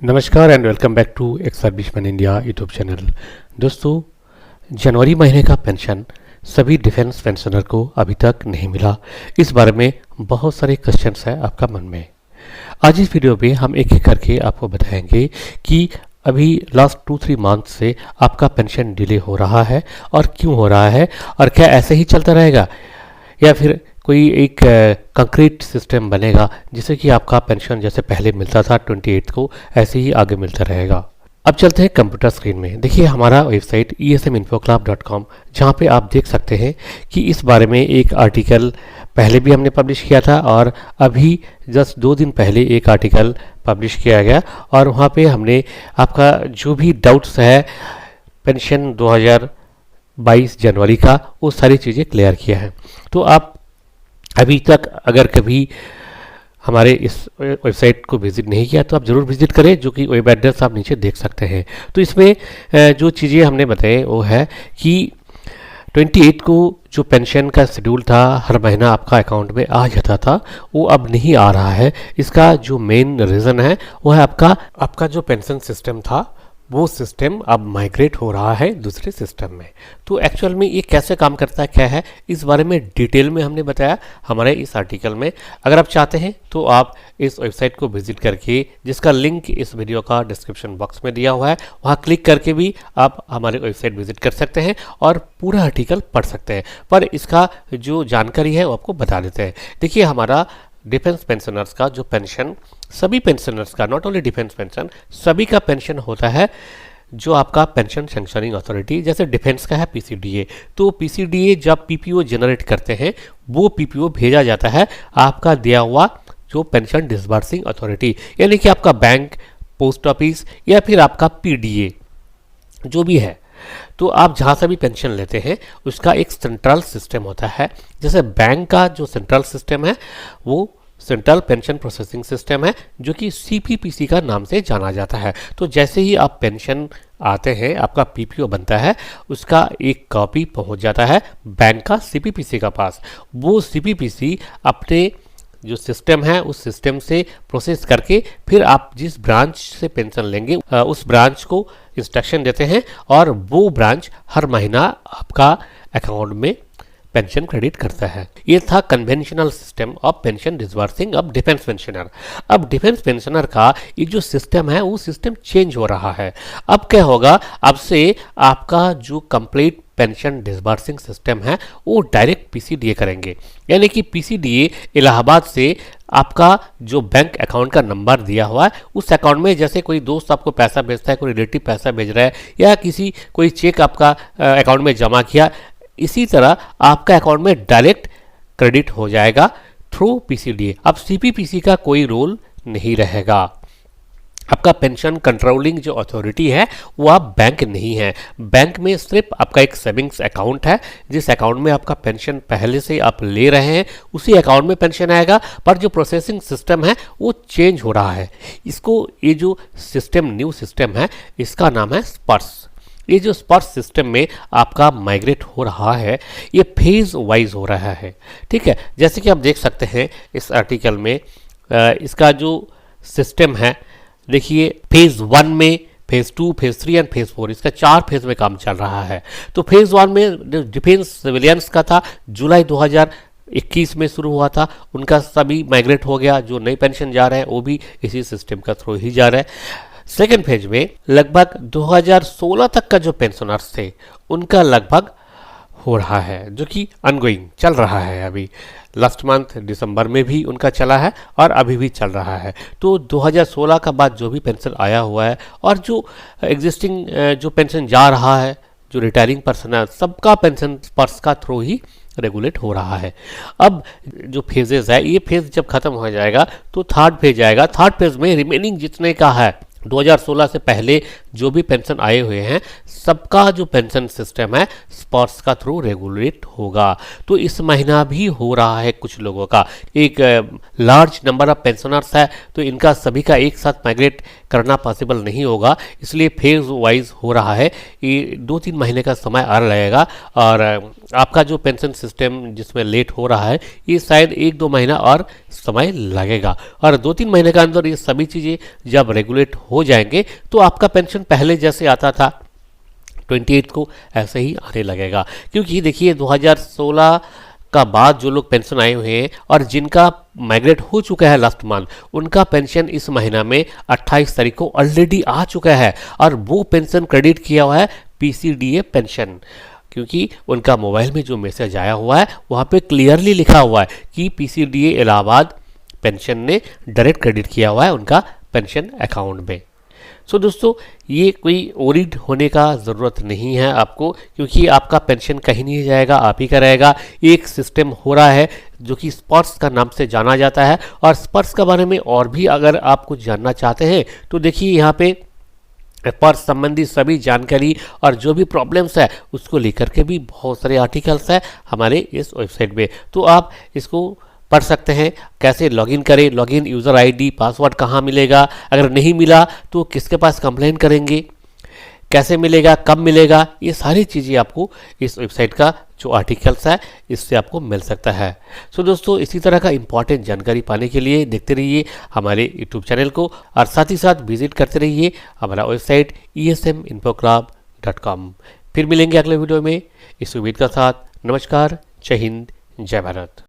नमस्कार and welcome back to ex serviceman India YouTube channel. दोस्तों, जनवरी महीने का पेंशन सभी डिफेंस पेंशनर को अभी तक नहीं मिला। इस बारे में बहुत सारे क्वेश्चंस है आपका मन में। आज इस वीडियो में हम एक एक करके आपको बताएंगे कि अभी लास्ट 2-3 मंथ से आपका पेंशन डिले हो रहा है और क्यों हो रहा है, और क्या ऐसे ही चलता रहेगा या फिर कोई एक कंक्रीट सिस्टम बनेगा जिससे कि आपका पेंशन जैसे पहले मिलता था 28 को ऐसे ही आगे मिलता रहेगा। अब चलते हैं कंप्यूटर स्क्रीन में। देखिए हमारा वेबसाइट esminfoclub.com, जहाँ पे आप देख सकते हैं कि इस बारे में एक आर्टिकल पहले भी हमने पब्लिश किया था और अभी जस्ट 2 दिन पहले एक आर्टिकल पब्लिश किया गया, और वहाँ पे हमने आपका जो भी डाउट्स है पेंशन 2022 जनवरी का वो सारी चीज़ें क्लियर किया है। तो आप अभी तक अगर कभी हमारे इस वेबसाइट को विजिट नहीं किया तो आप ज़रूर विजिट करें, जो कि वेब एड्रेस आप नीचे देख सकते हैं। तो इसमें जो चीज़ें हमने बताई वो है कि 28 को जो पेंशन का शेड्यूल था हर महीना आपका अकाउंट में आ जाता था, वो अब नहीं आ रहा है। इसका जो मेन रीज़न है वो है आपका जो पेंशन सिस्टम था वो सिस्टम अब माइग्रेट हो रहा है दूसरे सिस्टम में। तो एक्चुअल में ये कैसे काम करता है, क्या है, इस बारे में डिटेल में हमने बताया हमारे इस आर्टिकल में। अगर आप चाहते हैं तो आप इस वेबसाइट को विजिट करके, जिसका लिंक इस वीडियो का डिस्क्रिप्शन बॉक्स में दिया हुआ है, वहाँ क्लिक करके भी आप हमारे वेबसाइट विजिट कर सकते हैं और पूरा आर्टिकल पढ़ सकते हैं। पर इसका जो जानकारी है वो आपको बता देते हैं। देखिए हमारा डिफेंस पेंशनर्स का जो पेंशन, सभी पेंशनर्स का, नॉट ओनली डिफेंस पेंशन, सभी का पेंशन होता है जो आपका पेंशन सैंक्शनिंग अथॉरिटी, जैसे डिफेंस का है पीसीडीए। तो पीसीडीए जब पीपीओ जनरेट करते हैं वो पीपीओ भेजा जाता है आपका दिया हुआ जो पेंशन डिसबर्सिंग अथॉरिटी, यानी कि आपका बैंक, पोस्ट ऑफिस या फिर आपका पीडीए जो भी है। तो आप जहाँ से भी पेंशन लेते हैं उसका एक सेंट्रल सिस्टम होता है। जैसे बैंक का जो सेंट्रल सिस्टम है वो सेंट्रल पेंशन प्रोसेसिंग सिस्टम है, जो कि सीपीपीसी का नाम से जाना जाता है। तो जैसे ही आप पेंशन आते हैं, आपका पीपीओ बनता है, उसका एक कॉपी पहुंच जाता है बैंक का सीपीपीसी का पास। वो सीपीपीसी अपने जो सिस्टम है उस सिस्टम से प्रोसेस करके फिर आप जिस ब्रांच से पेंशन लेंगे उस ब्रांच को इंस्ट्रक्शन देते हैं और वो ब्रांच हर महीना आपका अकाउंट में पेंशन क्रेडिट करता है। ये था conventional system of pension disbursing of defence pensioner. अब डिफेंस पेंशनर का ये जो सिस्टम है वो सिस्टम चेंज हो रहा है। अब क्या होगा, अब से आपका जो कंप्लीट पेंशन डिसबर्सिंग सिस्टम है वो डायरेक्ट पीसीडीए करेंगे, यानी कि पीसीडीए इलाहाबाद से आपका जो बैंक अकाउंट का नंबर दिया हुआ है उस अकाउंट में, जैसे कोई दोस्त आपको पैसा भेजता है, कोई रिलेटिव पैसा भेज रहा है या कोई चेक आपका अकाउंट में जमा किया, इसी तरह आपका अकाउंट में डायरेक्ट क्रेडिट हो जाएगा थ्रू पीसीडीए। अब सीपीपीसी का कोई रोल नहीं रहेगा। आपका पेंशन कंट्रोलिंग जो अथॉरिटी है वो आप बैंक नहीं है। बैंक में सिर्फ आपका एक सेविंग्स अकाउंट है, जिस अकाउंट में आपका पेंशन पहले से आप ले रहे हैं उसी अकाउंट में पेंशन आएगा। पर जो प्रोसेसिंग सिस्टम है वो चेंज हो रहा है। ये जो सिस्टम, न्यू सिस्टम है, इसका नाम है स्पर्श। ये जो स्पर्श सिस्टम में आपका माइग्रेट हो रहा है ये फेज वाइज हो रहा है, ठीक है। जैसे कि आप देख सकते हैं इस आर्टिकल में इसका जो सिस्टम है, देखिए फेज 1 में, फेज 2, फेज 3 एंड फेज 4, इसका 4 फेज में काम चल रहा है। तो फेज 1 में डिफेंस सिविलियंस का था, जुलाई 2021 में शुरू हुआ था, उनका सभी माइग्रेट हो गया। जो नई पेंशन जा रहे हैं वो भी इसी सिस्टम का थ्रू ही जा रहे हैं। सेकेंड फेज में लगभग 2016 तक का जो पेंशनर्स थे उनका लगभग हो रहा है, जो कि अनगोइंग चल रहा है। अभी लास्ट मंथ दिसंबर में भी उनका चला है और अभी भी चल रहा है। तो 2016 का बाद जो भी पेंशन आया हुआ है और जो एग्जिस्टिंग जो पेंशन जा रहा है, जो रिटायरिंग पर्सन है, सबका पेंशन स्पर्श का थ्रू ही रेगुलेट हो रहा है। अब जो फेजेस है, ये फेज जब खत्म हो जाएगा तो थर्ड फेज आएगा। थर्ड फेज में रिमेनिंग जितने का है 2016 से पहले जो भी पेंशन आए हुए हैं सबका जो पेंशन सिस्टम है स्पर्श का थ्रू रेगुलेट होगा। तो इस महीना भी हो रहा है कुछ लोगों का, एक लार्ज नंबर ऑफ पेंशनर्स है तो इनका सभी का एक साथ माइग्रेट करना पॉसिबल नहीं होगा, इसलिए फेज वाइज हो रहा है। ये 2-3 महीने का समय और लगेगा और आपका जो पेंशन सिस्टम जिसमें लेट हो रहा है ये शायद 1-2 महीना और समय लगेगा और 2-3 महीने के अंदर ये सभी चीज़ें जब रेगुलेट हो जाएंगे तो आपका पेंशन पहले जैसे आता था 28 को ऐसे ही आने लगेगा। क्योंकि देखिए 2016 का बाद जो लोग पेंशन आए हुए हैं और जिनका माइग्रेट हो चुका है लास्ट मंथ, उनका पेंशन इस महीना में 28 तारीख को ऑलरेडी आ चुका है और वो पेंशन क्रेडिट किया हुआ है पीसीडीए पेंशन, क्योंकि उनका मोबाइल में जो मैसेज आया हुआ है वहाँ पे क्लियरली लिखा हुआ है कि पीसीडीए इलाहाबाद पेंशन ने डायरेक्ट क्रेडिट किया हुआ है उनका पेंशन अकाउंट में। सो दोस्तों, ये कोई वरीड होने का ज़रूरत नहीं है आपको, क्योंकि आपका पेंशन कहीं नहीं जाएगा, आप ही का रहेगा। एक सिस्टम हो रहा है जो कि स्पर्श का नाम से जाना जाता है और स्पर्श के बारे में और भी अगर आप कुछ जानना चाहते हैं तो देखिए यहाँ पे पर्स संबंधी सभी जानकारी और जो भी प्रॉब्लम्स है उसको लेकर के भी बहुत सारे आर्टिकल्स है हमारे इस वेबसाइट पे, तो आप इसको पढ़ सकते हैं। कैसे लॉगिन करें, लॉगिन यूज़र आईडी पासवर्ड कहाँ मिलेगा, अगर नहीं मिला तो किसके पास कंप्लेन करेंगे, कैसे मिलेगा, कब मिलेगा, ये सारी चीज़ें आपको इस वेबसाइट का जो आर्टिकल्स है इससे आपको मिल सकता है। सो दोस्तों, इसी तरह का इंपॉर्टेंट जानकारी पाने के लिए देखते रहिए हमारे यूट्यूब चैनल को और साथ ही साथ विजिट करते रहिए हमारा वेबसाइट eSMinfoclub.com। फिर मिलेंगे अगले वीडियो में इस उम्मीद के साथ। नमस्कार, जय हिंद, जय भारत।